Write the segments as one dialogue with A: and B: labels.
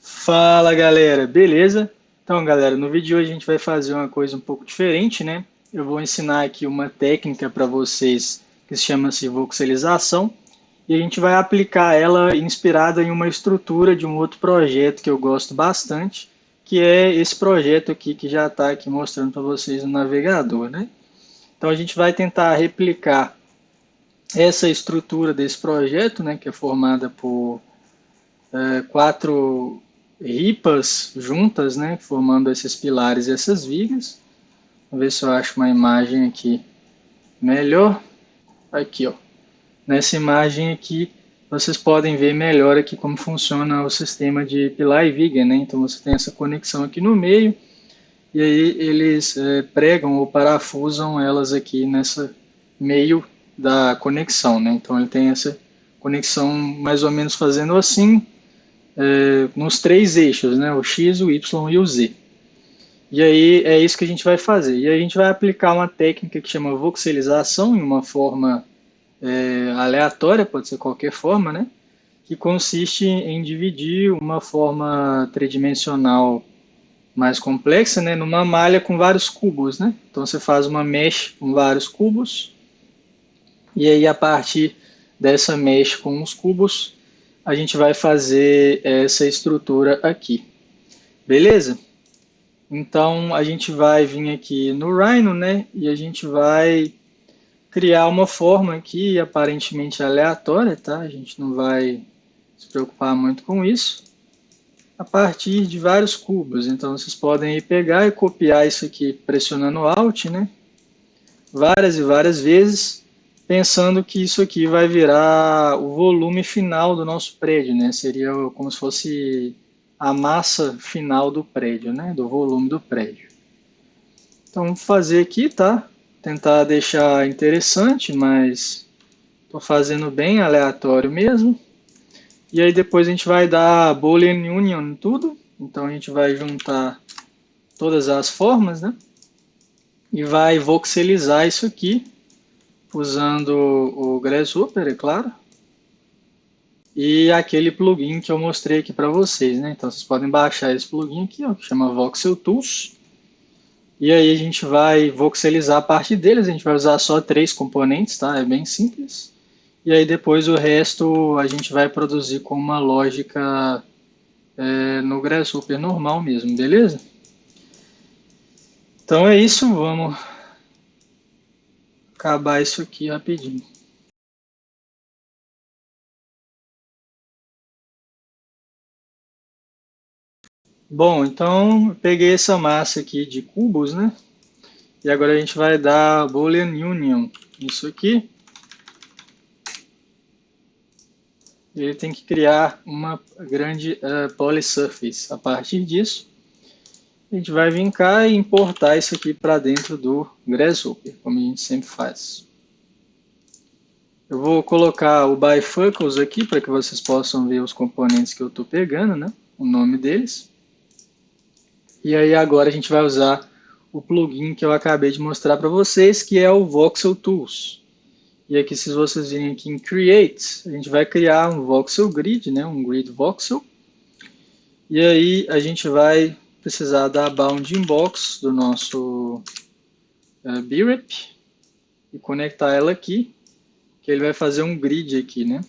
A: Fala galera, beleza? Então galera, no vídeo de hoje a gente vai fazer uma coisa um pouco diferente, né? Eu vou ensinar aqui uma técnica para vocês que se chama-se voxelização e a gente vai aplicar ela inspirada em uma estrutura de um outro projeto que eu gosto bastante, que é esse projeto aqui que já está aqui mostrando para vocês no navegador, né? Então a gente vai tentar replicar essa estrutura desse projeto, né, que é formada por quatro ripas juntas, né, formando esses pilares e essas vigas. Vamos ver se eu acho uma imagem aqui melhor. Aqui, ó. Nessa imagem aqui, vocês podem ver melhor aqui como funciona o sistema de pilar e viga, né? Então você tem essa conexão aqui no meio e aí eles pregam ou parafusam elas aqui nessa meio da conexão, né? Então ele tem essa conexão mais ou menos fazendo assim, nos três eixos, né? O X, o Y e o Z. E aí é isso que a gente vai fazer. E aí a gente vai aplicar uma técnica que chama voxelização em uma forma aleatória, pode ser qualquer forma, né? Que consiste em dividir uma forma tridimensional mais complexa, né? Numa malha com vários cubos, né? Então você faz uma mesh com vários cubos e aí a partir dessa mesh com os cubos a gente vai fazer essa estrutura aqui. Beleza? Então a gente vai vir aqui no Rhino, né? E a gente vai criar uma forma aqui aparentemente aleatória, tá? A gente não vai se preocupar muito com isso. A partir de vários cubos. Então vocês podem ir pegar e copiar isso aqui pressionando Alt, né? Várias e várias vezes, pensando que isso aqui vai virar o volume final do nosso prédio, né? Seria como se fosse a massa final do prédio, né? Do volume do prédio. Então, vou fazer aqui, tá? Tentar deixar interessante, mas estou fazendo bem aleatório mesmo. E aí depois a gente vai dar Boolean Union em tudo. Então a gente vai juntar todas as formas, né? E vai voxelizar isso aqui usando o Grasshopper, é claro, e aquele plugin que eu mostrei aqui para vocês, né? Então vocês podem baixar esse plugin aqui, ó, que chama Voxel Tools. E aí a gente vai voxelizar a parte deles, a gente vai usar só três componentes, tá? É bem simples. E aí depois o resto a gente vai produzir com uma lógica no Grasshopper normal mesmo, beleza? Então é isso, vamos acabar isso aqui rapidinho. Bom, então eu peguei essa massa aqui de cubos, né? E agora a gente vai dar Boolean Union nisso aqui. E ele tem que criar uma grande polysurface. A partir disso, a gente vai vir cá e importar isso aqui para dentro do Grasshopper, como a gente sempre faz. Eu vou colocar o bifocals aqui para que vocês possam ver os componentes que eu estou pegando, né? O nome deles. E aí agora a gente vai usar o plugin que eu acabei de mostrar para vocês, que é o Voxel Tools. E aqui, se vocês virem aqui em Create, a gente vai criar um Voxel Grid, né? Um Grid Voxel. E aí a gente vai precisar da Bounding Box do nosso BRIP e conectar ela aqui, que ele vai fazer um grid aqui, né?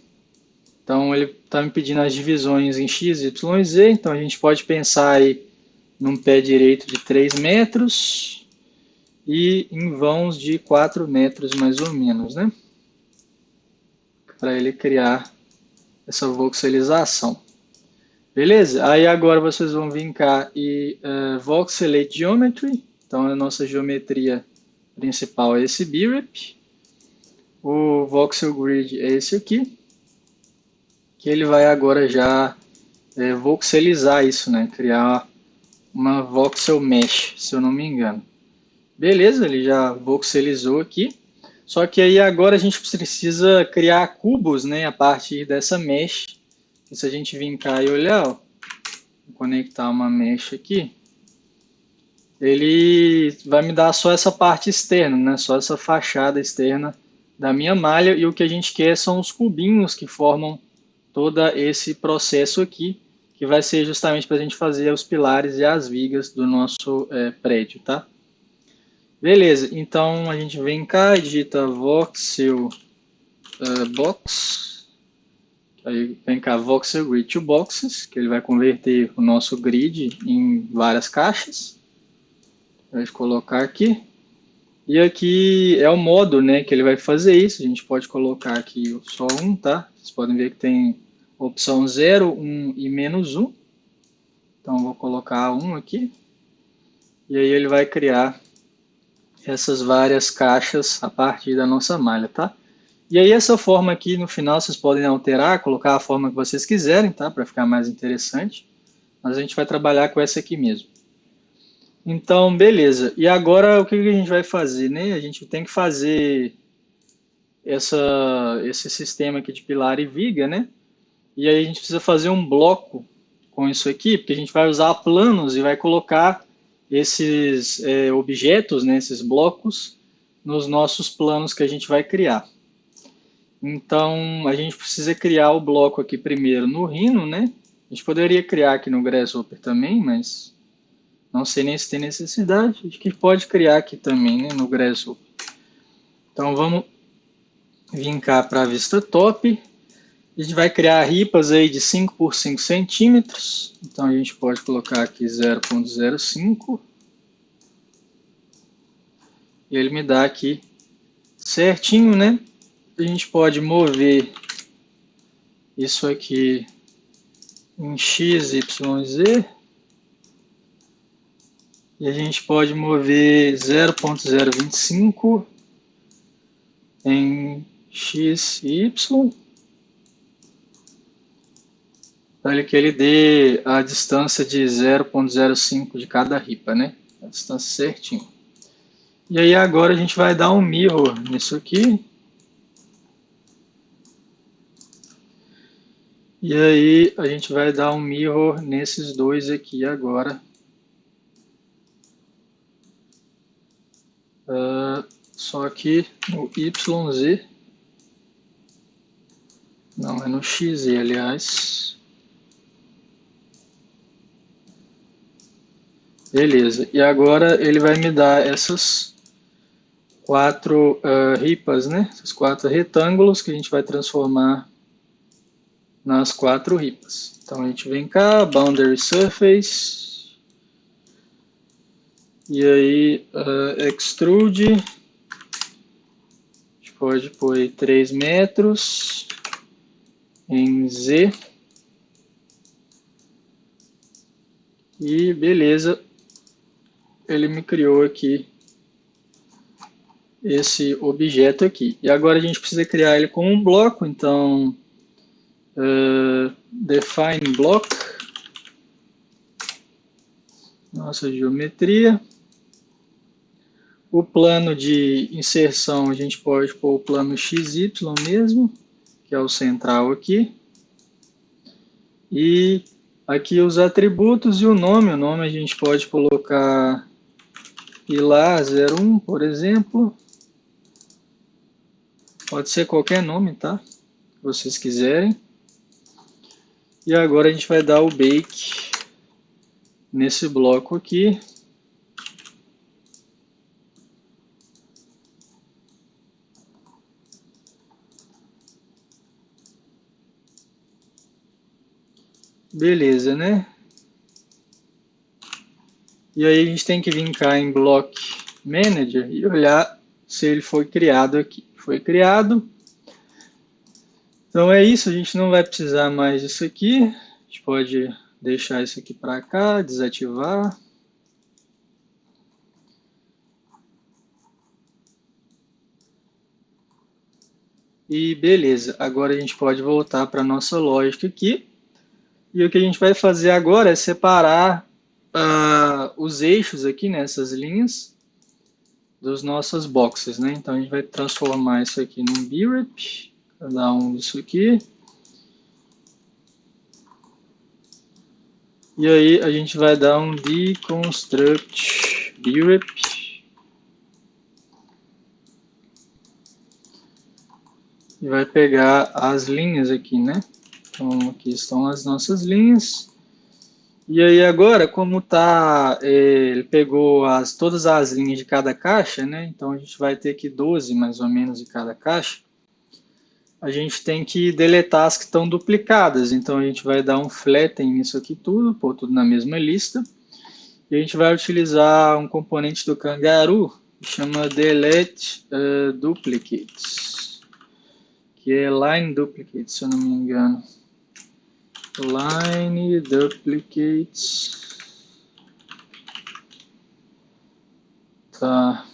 A: Então ele está me pedindo as divisões em X, Y e Z, então a gente pode pensar aí num pé direito de 3 metros e em vãos de 4 metros mais ou menos, né? Para ele criar essa voxelização. Beleza? Aí agora vocês vão vir cá e Voxelate Geometry. Então a nossa geometria principal é esse BRIP. O Voxel Grid é esse aqui. Que ele vai agora já voxelizar isso, né? Criar uma Voxel Mesh, se eu não me engano. Beleza, ele já voxelizou aqui. Só que aí agora a gente precisa criar cubos, né? A partir dessa mesh. E se a gente vir cá e olhar, ó, vou conectar uma mesh aqui. ele vai me dar só essa parte externa, né? Só essa fachada externa da minha malha, e o que a gente quer são os cubinhos que formam todo esse processo aqui, que vai ser justamente para a gente fazer os pilares e as vigas do nosso prédio, tá? Beleza, então a gente vem cá e digita voxel box, aí vem cá voxel grid to boxes, que ele vai converter o nosso grid em várias caixas. Vou colocar aqui. E aqui é o modo, né, que ele vai fazer isso. A gente pode colocar aqui só um, tá? Vocês podem ver que tem opção 0, 1 e menos 1. Então vou colocar 1 aqui. E aí ele vai criar essas várias caixas a partir da nossa malha, tá? E aí essa forma aqui no final vocês podem alterar, colocar a forma que vocês quiserem, tá? Para ficar mais interessante. Mas a gente vai trabalhar com essa aqui mesmo. Então, beleza. E agora o que a gente vai fazer, né? A gente tem que fazer esse sistema aqui de pilar e viga, né? E aí a gente precisa fazer um bloco com isso aqui, porque a gente vai usar planos e vai colocar esses objetos, né, esses blocos, nos nossos planos que a gente vai criar. Então, a gente precisa criar o bloco aqui primeiro no Rhino, né? A gente poderia criar aqui no Grasshopper também, mas não sei nem se tem necessidade. Acho que pode criar aqui também, né, no Grasshopper. Então, vamos vir cá para a vista top. A gente vai criar ripas aí de 5 por 5 centímetros. Então, a gente pode colocar aqui 0,05. E ele me dá aqui certinho, né? A gente pode mover isso aqui em x, y, z. E a gente pode mover 0,025 em x e y, para que ele dê a distância de 0,05 de cada ripa, né? A distância certinho. E aí agora a gente vai dar um mirror nisso aqui. E aí a gente vai dar um mirror nesses dois aqui agora. Só que no YZ. Não, é no XZ, aliás. Beleza. E agora ele vai me dar essas quatro ripas, né? Esses quatro retângulos que a gente vai transformar nas quatro ripas. Então a gente vem cá, Boundary Surface. E aí, Extrude. A gente pode pôr 3 metros em Z. E beleza, ele me criou aqui esse objeto aqui. E agora a gente precisa criar ele com um bloco, então define block, nossa geometria. O plano de inserção a gente pode pôr o plano XY mesmo, que é o central aqui. E aqui os atributos e o nome a gente pode colocar pilar 01, por exemplo. Pode ser qualquer nome, tá? Se vocês quiserem. E agora a gente vai dar o bake nesse bloco aqui. Beleza, né? E aí a gente tem que vir cá em Block Manager e olhar se ele foi criado aqui. Foi criado. Então é isso, a gente não vai precisar mais disso aqui. A gente pode deixar isso aqui para cá, desativar. E beleza, agora a gente pode voltar para a nossa lógica aqui. E o que a gente vai fazer agora é separar os eixos aqui nessas linhas dos nossas boxes, né? Então a gente vai transformar isso aqui num BRIP, cada um disso aqui. E aí a gente vai dar um deconstruct birep. E vai pegar as linhas aqui, né? Então, aqui estão as nossas linhas. E aí agora, como tá, ele pegou todas as linhas de cada caixa, né? Então a gente vai ter que 12 mais ou menos de cada caixa. A gente tem que deletar as que estão duplicadas. Então a gente vai dar um flatten nisso aqui tudo, pôr tudo na mesma lista. E a gente vai utilizar um componente do Kangaroo que chama delete duplicates, que é line duplicates, se eu não me engano. Line duplicates. Tá. A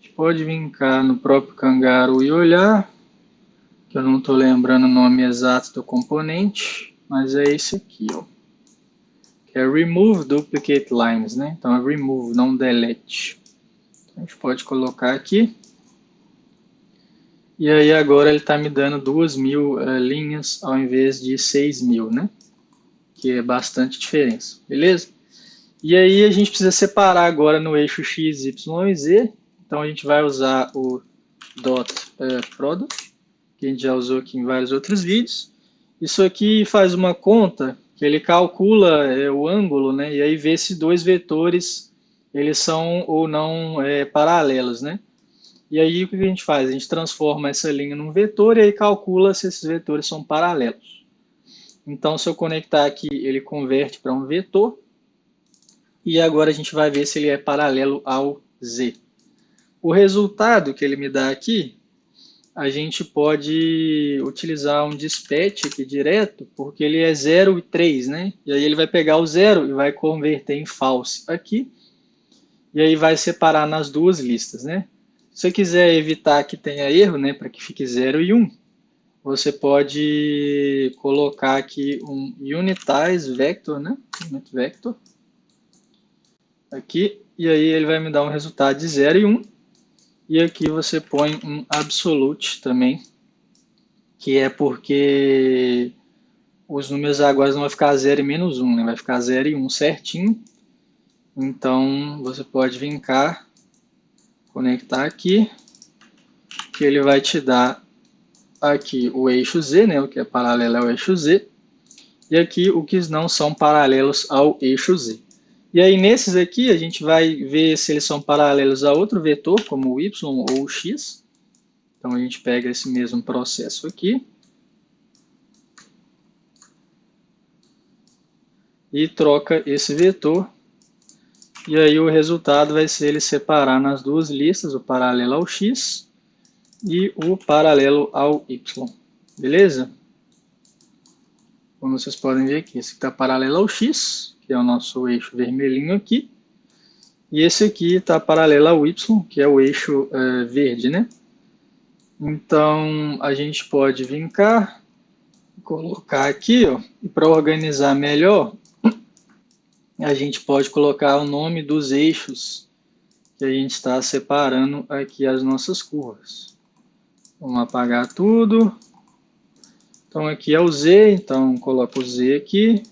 A: gente pode vir cá no próprio Kangaroo e olhar, que eu não estou lembrando o nome exato do componente, mas é esse aqui, ó. Que é remove duplicate lines, né? Então é remove, não delete. Então, a gente pode colocar aqui. E aí agora ele está me dando 2.000 linhas ao invés de 6.000, né? Que é bastante diferença, beleza? E aí a gente precisa separar agora no eixo x, y e z. Então a gente vai usar o .product, que a gente já usou aqui em vários outros vídeos. Isso aqui faz uma conta que ele calcula o ângulo, né? E aí vê se dois vetores eles são ou não paralelos, né? E aí o que a gente faz? A gente transforma essa linha num vetor e aí calcula se esses vetores são paralelos. Então se eu conectar aqui, ele converte para um vetor. E agora a gente vai ver se ele é paralelo ao z. O resultado que ele me dá aqui, a gente pode utilizar um dispatch aqui direto, porque ele é 0 e 3, né? E aí ele vai pegar o 0 e vai converter em false aqui, e aí vai separar nas duas listas, né? Se você quiser evitar que tenha erro, né, para que fique 0 e 1, você pode colocar aqui um unitize vector, né? Unit vector. Aqui, e aí ele vai me dar um resultado de 0 e 1. E aqui você põe um absolute também, que é porque os números agora não vai ficar 0 e menos 1, né? Vai ficar 0 e 1 certinho. Então você pode vir cá, conectar aqui, que ele vai te dar aqui o eixo Z, né? O que é paralelo ao eixo Z, e aqui o que não são paralelos ao eixo Z. E aí nesses aqui a gente vai ver se eles são paralelos a outro vetor, como o y ou o x. Então a gente pega esse mesmo processo aqui e troca esse vetor. E aí o resultado vai ser ele separar nas duas listas, o paralelo ao x e o paralelo ao y. Beleza? Como vocês podem ver aqui, esse aqui está paralelo ao x, que é o nosso eixo vermelhinho aqui. E esse aqui está paralelo ao y, que é o eixo verde, né? Então a gente pode vir cá, colocar aqui, ó, e para organizar melhor, a gente pode colocar o nome dos eixos que a gente está separando aqui as nossas curvas. Vamos apagar tudo. Então aqui é o Z, então coloco o Z aqui.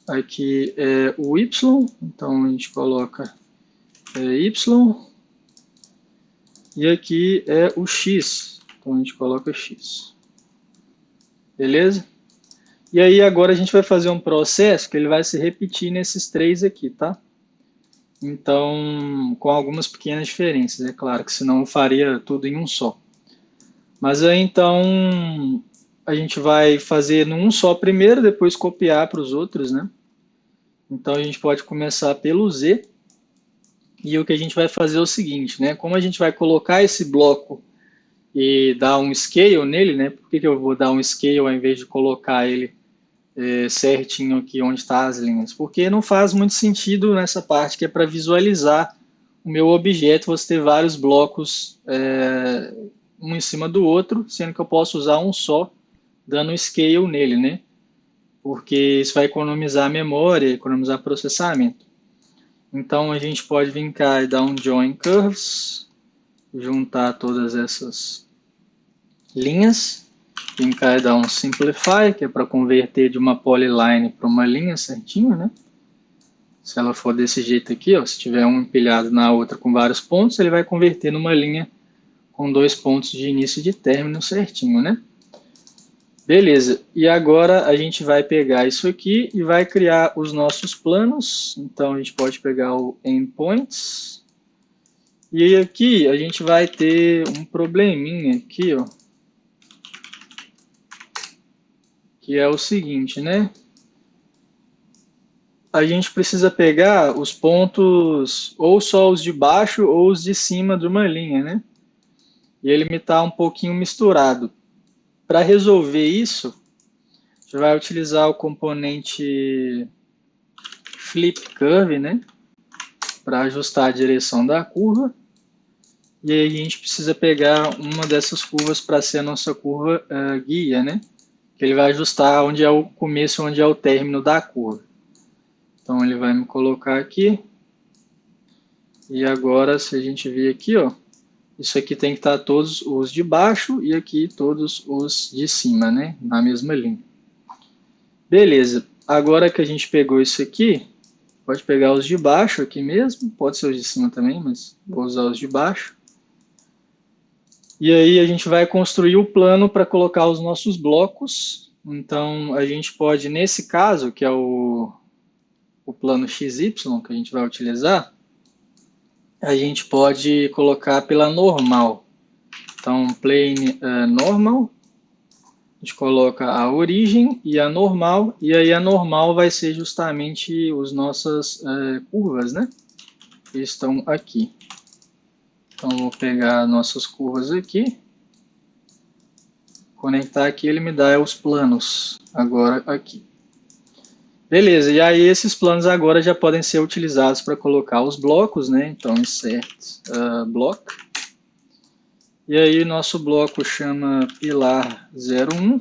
A: Aqui é o Y, então a gente coloca Y. E aqui é o X, então a gente coloca X. Beleza? E aí agora a gente vai fazer um processo que ele vai se repetir nesses três aqui, tá? Então, com algumas pequenas diferenças, é claro, que senão eu faria tudo em um só. Mas aí então a gente vai fazer num só primeiro, depois copiar para os outros, né? Então a gente pode começar pelo Z. E o que a gente vai fazer é o seguinte, né? Como a gente vai colocar esse bloco e dar um scale nele, né? Por que eu vou dar um scale ao invés de colocar ele certinho aqui onde estão as linhas? Porque não faz muito sentido nessa parte que é para visualizar o meu objeto, você ter vários blocos um em cima do outro, sendo que eu posso usar um só, dando um scale nele, né? Porque isso vai economizar memória, economizar processamento. Então a gente pode vir cá e dar um join curves, juntar todas essas linhas, vir cá e dar um simplify, que é para converter de uma polyline para uma linha certinho, né? Se ela for desse jeito aqui, ó, se tiver um empilhado na outra com vários pontos, ele vai converter numa linha com 2 pontos de início e de término certinho, né? Beleza, e agora a gente vai pegar isso aqui e vai criar os nossos planos. Então a gente pode pegar o endpoints. E aqui a gente vai ter um probleminha aqui, ó, que é o seguinte, né? A gente precisa pegar os pontos, ou só os de baixo ou os de cima de uma linha, né? E ele me está um pouquinho misturado. Para resolver isso, a gente vai utilizar o componente Flip Curve, né? Para ajustar a direção da curva. E aí a gente precisa pegar uma dessas curvas para ser a nossa curva guia, né? Que ele vai ajustar onde é o começo e onde é o término da curva. Então ele vai me colocar aqui. E agora, se a gente vir aqui, ó, isso aqui tem que estar todos os de baixo e aqui todos os de cima, né? Na mesma linha. Beleza. Agora que a gente pegou isso aqui, pode pegar os de baixo aqui mesmo, pode ser os de cima também, mas vou usar os de baixo. E aí a gente vai construir o plano para colocar os nossos blocos. Então a gente pode, nesse caso, que é o plano XY que a gente vai utilizar, a gente pode colocar pela normal. Então, plane normal, a gente coloca a origem e a normal, e aí a normal vai ser justamente as nossas curvas, né? Que estão aqui. Então, vou pegar nossas curvas aqui, conectar aqui, ele me dá os planos, agora aqui. Beleza, e aí esses planos agora já podem ser utilizados para colocar os blocos, né? Então, insert block. E aí nosso bloco chama pilar 01.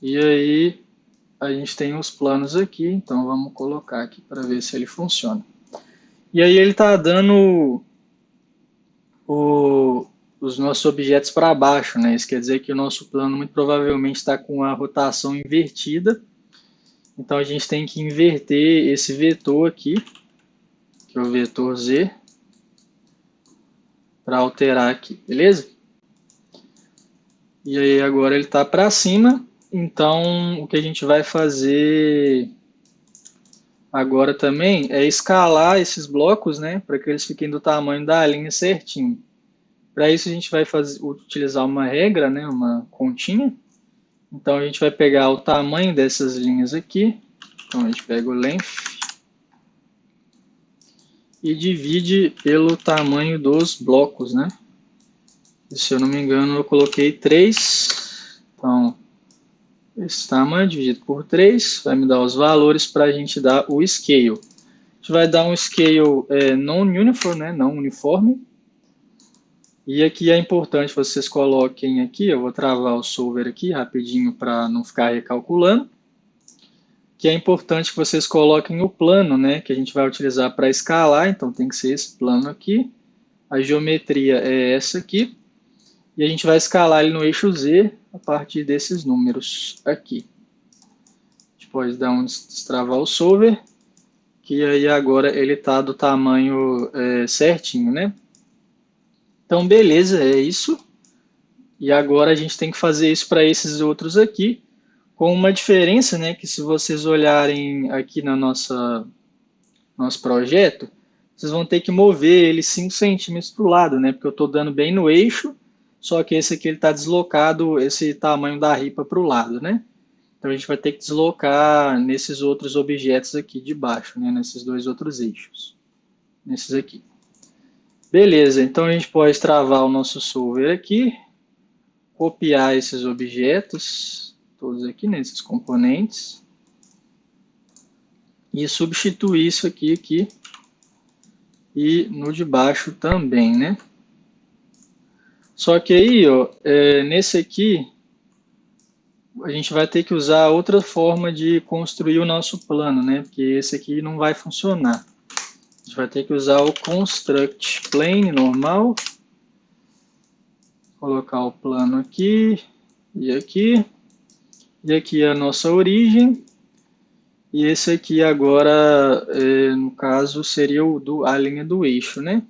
A: E aí a gente tem os planos aqui, então vamos colocar aqui para ver se ele funciona. E aí ele está dando os nossos objetos para baixo, né? Isso quer dizer que o nosso plano muito provavelmente está com a rotação invertida. Então a gente tem que inverter esse vetor aqui, que é o vetor Z, para alterar aqui, beleza? E aí agora ele está para cima, então o que a gente vai fazer agora também é escalar esses blocos, né, para que eles fiquem do tamanho da linha certinho. Para isso a gente vai utilizar uma regra, né, uma continha. Então a gente vai pegar o tamanho dessas linhas aqui, então a gente pega o length e divide pelo tamanho dos blocos, né. E, se eu não me engano eu coloquei 3, então esse tamanho dividido por 3 vai me dar os valores para a gente dar o scale. A gente vai dar um scale non-uniform, né, não uniforme. E aqui é importante vocês coloquem aqui, eu vou travar o solver aqui rapidinho para não ficar recalculando. Que é importante que vocês coloquem o plano, né, que a gente vai utilizar para escalar, então tem que ser esse plano aqui. A geometria é essa aqui. E a gente vai escalar ele no eixo Z a partir desses números aqui. A gente pode dar um destravar o solver, que aí agora ele está do tamanho certinho, né? Então, beleza, é isso. E agora a gente tem que fazer isso para esses outros aqui, com uma diferença, né? Que se vocês olharem aqui na nosso projeto, vocês vão ter que mover ele 5 centímetros para o lado, né? Porque eu estou dando bem no eixo, só que esse aqui está deslocado, esse tamanho da ripa para o lado, né? Então a gente vai ter que deslocar nesses outros objetos aqui de baixo, né? Nesses dois outros eixos. Nesses aqui. Beleza, então a gente pode travar o nosso solver aqui, copiar esses objetos, todos aqui nesses componentes, e substituir isso aqui e no de baixo também, né? Só que aí, ó, nesse aqui, a gente vai ter que usar outra forma de construir o nosso plano, né? Porque esse aqui não vai funcionar. A gente vai ter que usar o construct plane normal. Colocar o plano aqui e aqui. E aqui é a nossa origem. E esse aqui agora, no caso, seria a linha do eixo, né?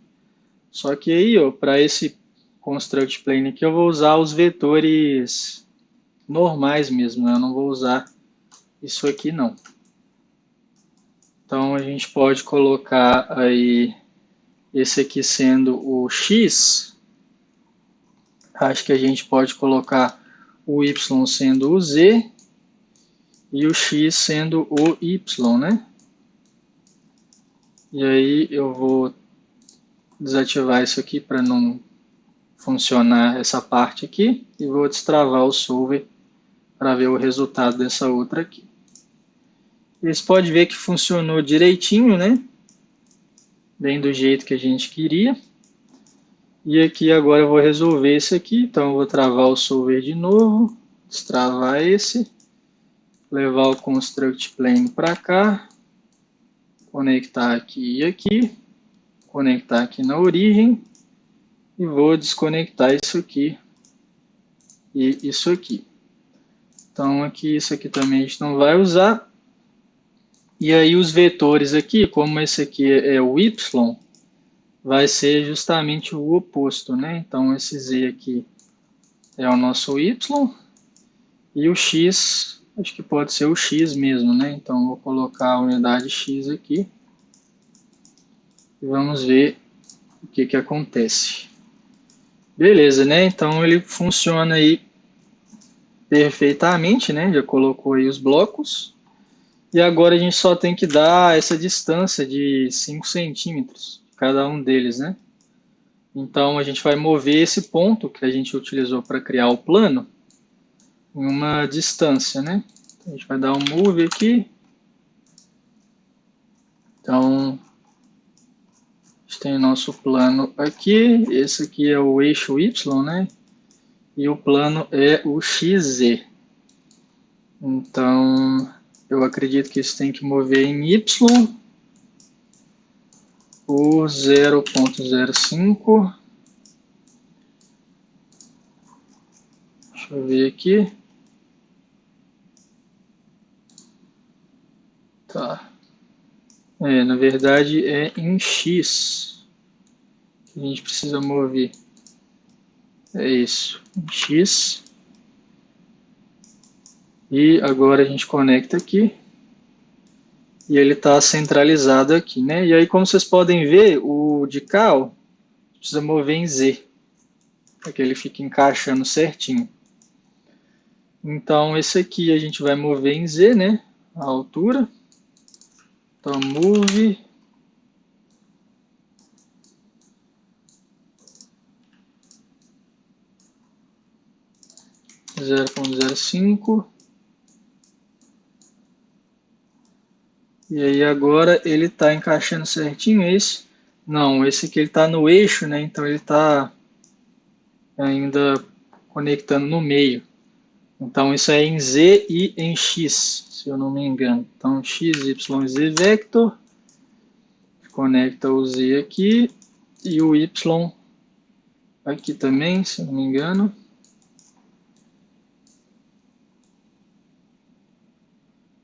A: Só que aí, ó, para esse construct plane aqui, eu vou usar os vetores normais mesmo, né? Eu não vou usar isso aqui não. Então a gente pode colocar aí esse aqui sendo o x. Acho que a gente pode colocar o y sendo o z e o x sendo o y, né? E aí eu vou desativar isso aqui para não funcionar essa parte aqui e vou destravar o solver para ver o resultado dessa outra aqui. Você pode ver que funcionou direitinho, né? Bem do jeito que a gente queria. E aqui agora eu vou resolver esse aqui, então eu vou travar o solver de novo, destravar esse, levar o construct plane para cá, conectar aqui e aqui, conectar aqui na origem e vou desconectar isso aqui e isso aqui. Então aqui isso aqui também a gente não vai usar. E aí os vetores aqui, como esse aqui é o y, vai ser justamente o oposto, né? Então esse z aqui é o nosso y e o x, acho que pode ser o x mesmo, né? Então vou colocar a unidade x aqui e vamos ver o que que acontece. Beleza, né? Então ele funciona aí perfeitamente, né? Já colocou aí os blocos. E agora a gente só tem que dar essa distância de 5 centímetros, cada um deles, né? Então a gente vai mover esse ponto que a gente utilizou para criar o plano em uma distância, né? Então, a gente vai dar um move aqui. Então a gente tem o nosso plano aqui, esse aqui é o eixo Y, né? E o plano é o XZ. Então eu acredito que isso tem que mover em Y por 0,05. Deixa eu ver aqui. Tá. Na verdade é em X que a gente precisa mover. É isso, em X. E agora a gente conecta aqui. E ele está centralizado aqui, né? E aí, como vocês podem ver, o de cá, ó, precisa mover em Z, para que ele fique encaixando certinho. Então, esse aqui a gente vai mover em Z, né? A altura. Então, move 0,05. E aí agora ele está encaixando certinho esse. Não, esse aqui ele está no eixo, né? Então ele está ainda conectando no meio. Então isso é em Z e em X, se eu não me engano. Então X, Y, Z vector. Conecta o Z aqui e o Y aqui também, se eu não me engano.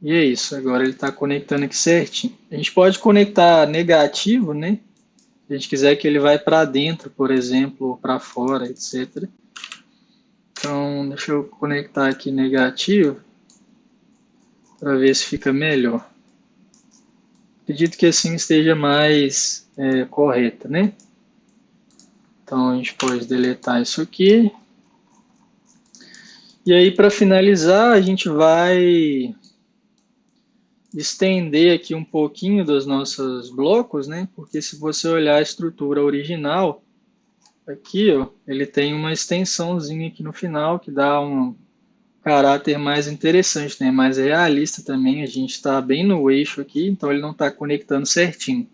A: E é isso, agora ele está conectando aqui certinho. A gente pode conectar negativo, né? Se a gente quiser que ele vai para dentro, por exemplo, ou para fora, etc. Então, deixa eu conectar aqui negativo para ver se fica melhor. Acredito que assim esteja mais correta, né? Então, a gente pode deletar isso aqui. E aí, para finalizar, a gente vai estender aqui um pouquinho dos nossos blocos, né? Porque se você olhar a estrutura original, aqui, ó, ele tem uma extensãozinha aqui no final que dá um caráter mais interessante, né? Mais realista também. A gente está bem no eixo aqui, então ele não está conectando certinho.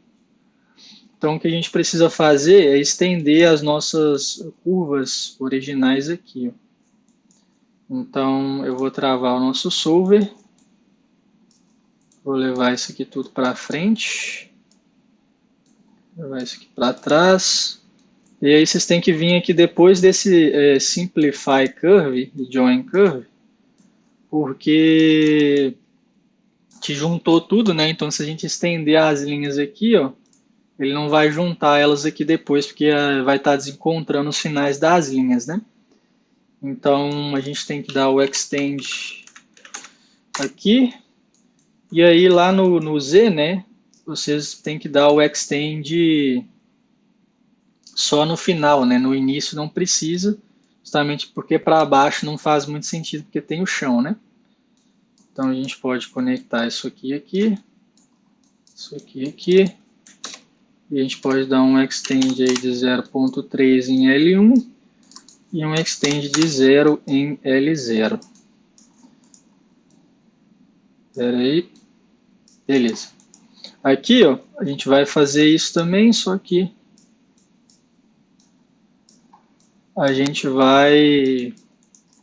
A: Então o que a gente precisa fazer é estender as nossas curvas originais aqui, ó. Então eu vou travar o nosso solver. Vou levar isso aqui tudo para frente. Levar isso aqui para trás. E aí vocês têm que vir aqui depois desse Simplify Curve, Join Curve, porque te juntou tudo, né? Então se a gente estender as linhas aqui, ó, ele não vai juntar elas aqui depois, porque vai estar desencontrando os finais das linhas, né? Então a gente tem que dar o extend aqui, e aí lá no Z, né? Vocês têm que dar o extend só no final, né? No início não precisa, justamente porque para baixo não faz muito sentido, porque tem o chão, né? Então a gente pode conectar isso aqui, isso aqui, e a gente pode dar um extend aí de 0.3 em L1 e um extend de 0 em L0. Espera aí, beleza. Aqui, ó, a gente vai fazer isso também, só que a gente vai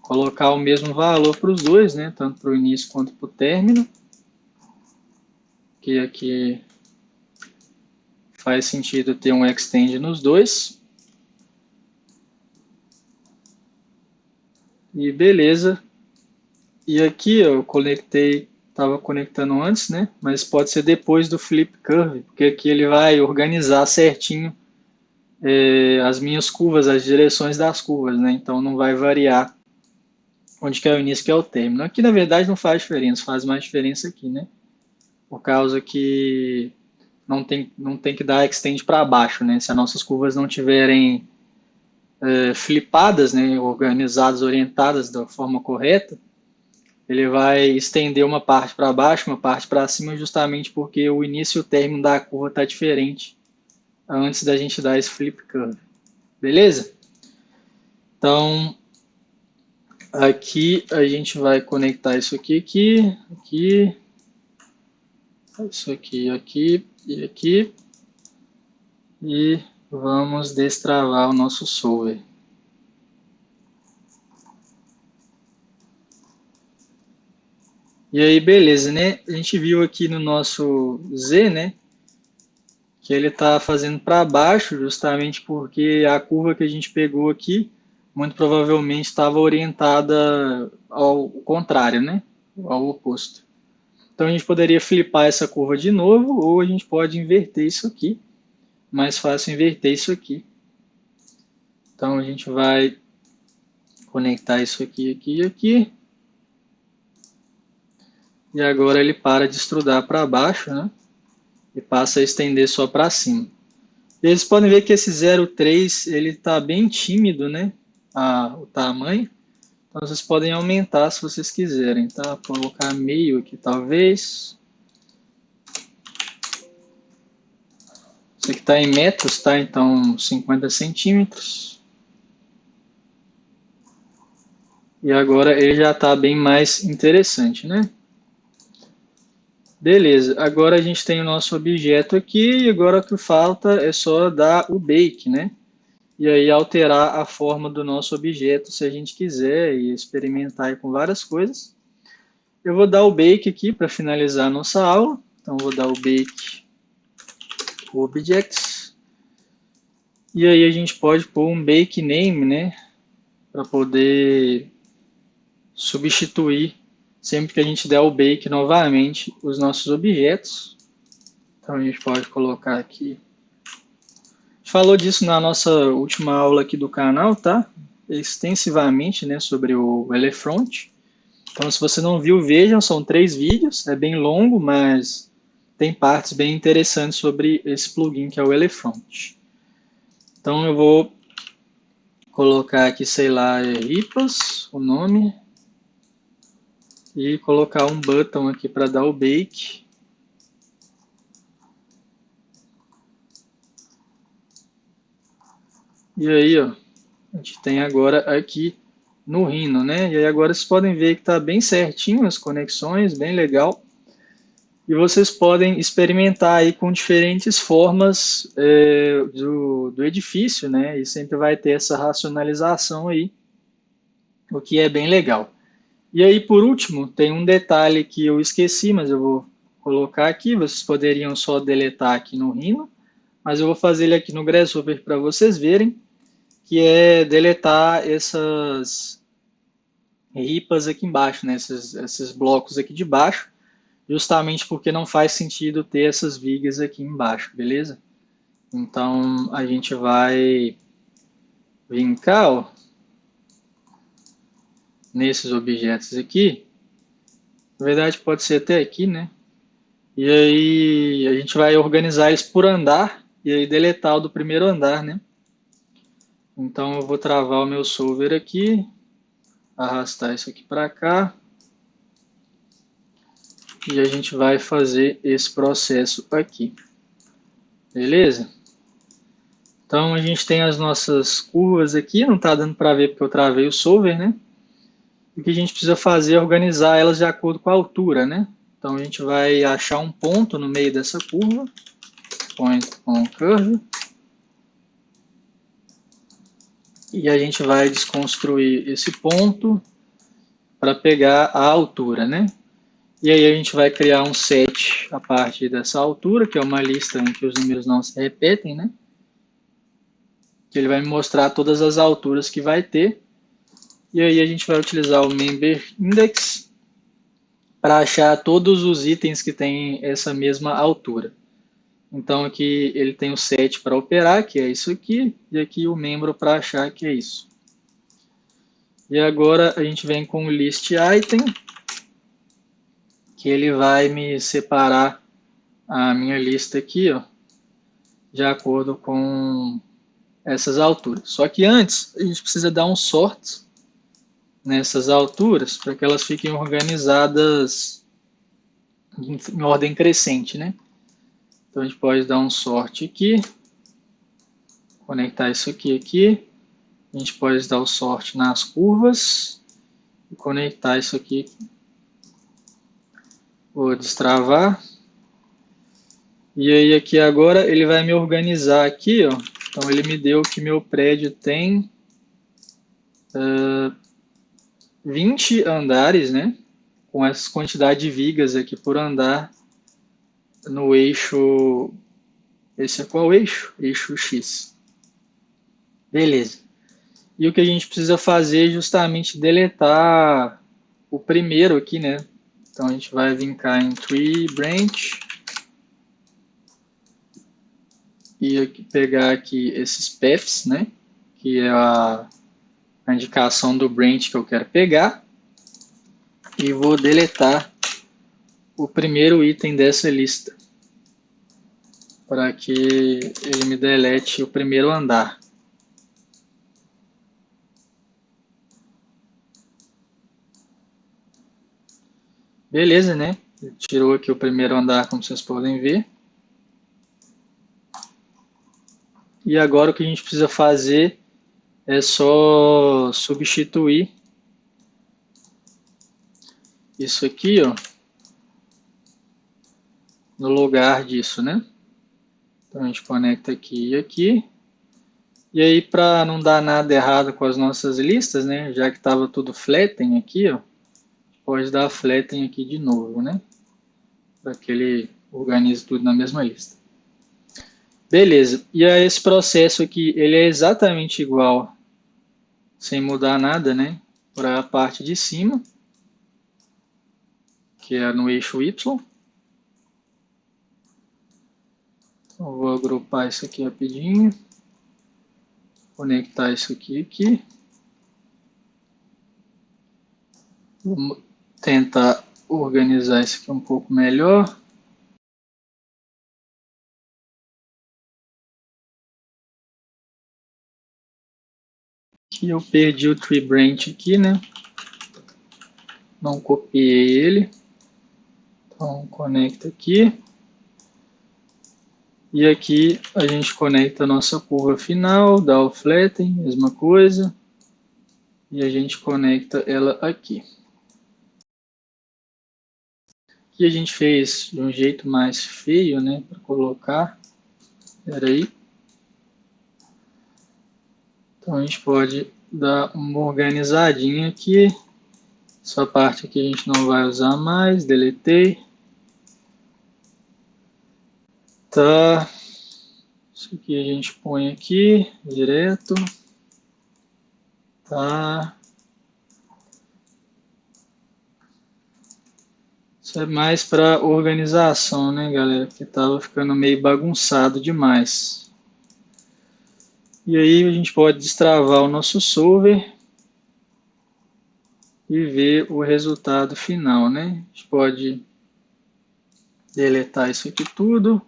A: colocar o mesmo valor para os dois, né? Tanto para o início quanto para o término. Que aqui faz sentido ter um extend nos dois. E beleza. E aqui eu conectei, estava conectando antes, né? Mas pode ser depois do flip curve, porque aqui ele vai organizar certinho as minhas curvas, as direções das curvas, né? Então não vai variar onde que é o início, que é o término. Aqui na verdade não faz diferença, faz mais diferença aqui, né? Por causa que não tem que dar extend para baixo, né? Se as nossas curvas não tiverem flipadas, né? Organizadas, orientadas da forma correta, ele vai estender uma parte para baixo, uma parte para cima, justamente porque o início e o término da curva está diferente antes da gente dar esse flip curve. Beleza? Então, aqui a gente vai conectar isso aqui, isso aqui e aqui, e vamos destravar o nosso solver. E aí, beleza, né? A gente viu aqui no nosso Z, né? Que ele está fazendo para baixo, justamente porque a curva que a gente pegou aqui, muito provavelmente estava orientada ao contrário, né? Ao oposto. Então a gente poderia flipar essa curva de novo, ou a gente pode inverter isso aqui. Mais fácil inverter isso aqui. Então a gente vai conectar isso aqui, aqui. E agora ele para de estrudar para baixo, né? E passa a estender só para cima. E vocês podem ver que esse 0,3 ele está bem tímido, né? O tamanho. Então vocês podem aumentar se vocês quiserem, tá? Vou colocar meio aqui talvez. Isso aqui está em metros, tá? Então 50 centímetros. E agora ele já está bem mais interessante, né? Beleza, agora a gente tem o nosso objeto aqui e agora o que falta é só dar o bake, né? E aí alterar a forma do nosso objeto se a gente quiser e experimentar aí com várias coisas. Eu vou dar o bake aqui para finalizar a nossa aula. Então vou dar o bake objects. E aí a gente pode pôr um bake name, né? Para poder substituir sempre que a gente der o bake novamente os nossos objetos. Então a gente pode colocar aqui. A gente falou disso na nossa última aula aqui do canal, tá? Extensivamente, né, sobre o Elefront. Então, se você não viu, vejam, são 3 vídeos, é bem longo, mas tem partes bem interessantes sobre esse plugin que é o Elefront. Então, eu vou colocar aqui, sei lá, ripas, o nome, e colocar um button aqui para dar o bake. E aí, ó, a gente tem agora aqui no Rhino, né? E aí agora vocês podem ver que está bem certinho as conexões, bem legal. E vocês podem experimentar aí com diferentes formas do edifício, né? E sempre vai ter essa racionalização aí, o que é bem legal. E aí, por último, tem um detalhe que eu esqueci, mas eu vou colocar aqui. Vocês poderiam só deletar aqui no Rhino, mas eu vou fazer ele aqui no Grasshopper para vocês verem, que é deletar essas ripas aqui embaixo, né? Esses blocos aqui de baixo. justamente porque não faz sentido ter essas vigas aqui embaixo, beleza? Então a gente vai vir cá, ó, nesses objetos aqui. Na verdade pode ser até aqui, né? E aí a gente vai organizar eles por andar e aí deletar o do primeiro andar, né? Então eu vou travar o meu solver aqui, arrastar isso aqui para cá e a gente vai fazer esse processo aqui, beleza? Então a gente tem as nossas curvas aqui, não está dando para ver porque eu travei o solver, né? O que a gente precisa fazer é organizar elas de acordo com a altura, né? Então a gente vai achar um ponto no meio dessa curva, point on curve, e a gente vai desconstruir esse ponto para pegar a altura, né? E aí a gente vai criar um set a partir dessa altura, que é uma lista em que os números não se repetem, né? Que ele vai me mostrar todas as alturas que vai ter. E aí a gente vai utilizar o member index para achar todos os itens que têm essa mesma altura. Então aqui ele tem o set para operar, que é isso aqui, e aqui o membro para achar, que é isso. E agora a gente vem com o list item, que ele vai me separar a minha lista aqui, ó, de acordo com essas alturas. Só que antes a gente precisa dar um sort nessas alturas para que elas fiquem organizadas em ordem crescente, né? Então a gente pode dar um sort aqui, conectar isso aqui. A gente pode dar o sort nas curvas e conectar isso aqui. Vou destravar. E aí aqui agora ele vai me organizar aqui, ó. Então ele me deu que meu prédio tem 20 andares, né? Com essa quantidade de vigas aqui por andar no eixo. Esse é qual eixo? Eixo X. Beleza. E o que a gente precisa fazer é justamente deletar o primeiro aqui, né? Então a gente vai vir cá em tree branch e aqui, pegar aqui esses paths, né? Que é a indicação do branch que eu quero pegar. E vou deletar o primeiro item dessa lista, para que ele me delete o primeiro andar. Beleza, né? Tirou aqui o primeiro andar, como vocês podem ver. E agora o que a gente precisa fazer é só substituir isso aqui, ó, no lugar disso, né? Então a gente conecta aqui e aqui. E aí, para não dar nada errado com as nossas listas, né? Já que estava tudo flatten aqui, ó, pode dar flatten aqui de novo, né? Para que ele organize tudo na mesma lista. Beleza. E aí esse processo aqui, ele é exatamente igual, sem mudar nada, né? Para a parte de cima, que é no eixo Y. Então, vou agrupar isso aqui rapidinho. Conectar isso aqui. Vamos tentar organizar isso aqui um pouco melhor. Aqui eu perdi o tree branch aqui, né? Não copiei ele. Então conecta aqui. E aqui a gente conecta a nossa curva final, dá o flatten, mesma coisa. E a gente conecta ela aqui. Aqui a gente fez de um jeito mais feio, né, para colocar. Espera aí. Então a gente pode dar uma organizadinha aqui. Essa parte aqui a gente não vai usar mais, deletei. Tá. Isso aqui a gente põe aqui, direto. Tá. Isso é mais para organização, né, galera? Porque tava ficando meio bagunçado demais. E aí a gente pode destravar o nosso solver e ver o resultado final, né? A gente pode deletar isso aqui tudo.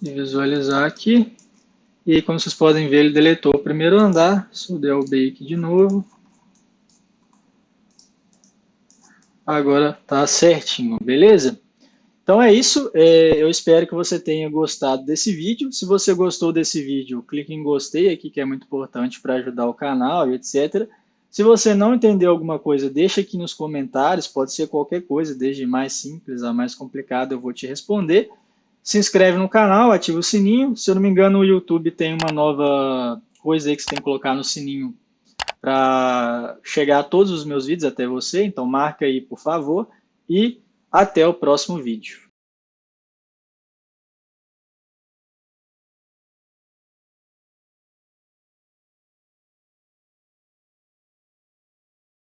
A: E visualizar aqui. E aí, como vocês podem ver, ele deletou o primeiro andar. Se eu der o B aqui de novo. Agora tá certinho, beleza? Então é isso, eu espero que você tenha gostado desse vídeo. Se você gostou desse vídeo, clique em gostei aqui, que é muito importante para ajudar o canal e etc. Se você não entendeu alguma coisa, deixa aqui nos comentários, pode ser qualquer coisa, desde mais simples a mais complicada, eu vou te responder. Se inscreve no canal, ativa o sininho. Se eu não me engano, o YouTube tem uma nova coisa aí que você tem que colocar no sininho para chegar a todos os meus vídeos até você, então marca aí, por favor, e até o próximo vídeo.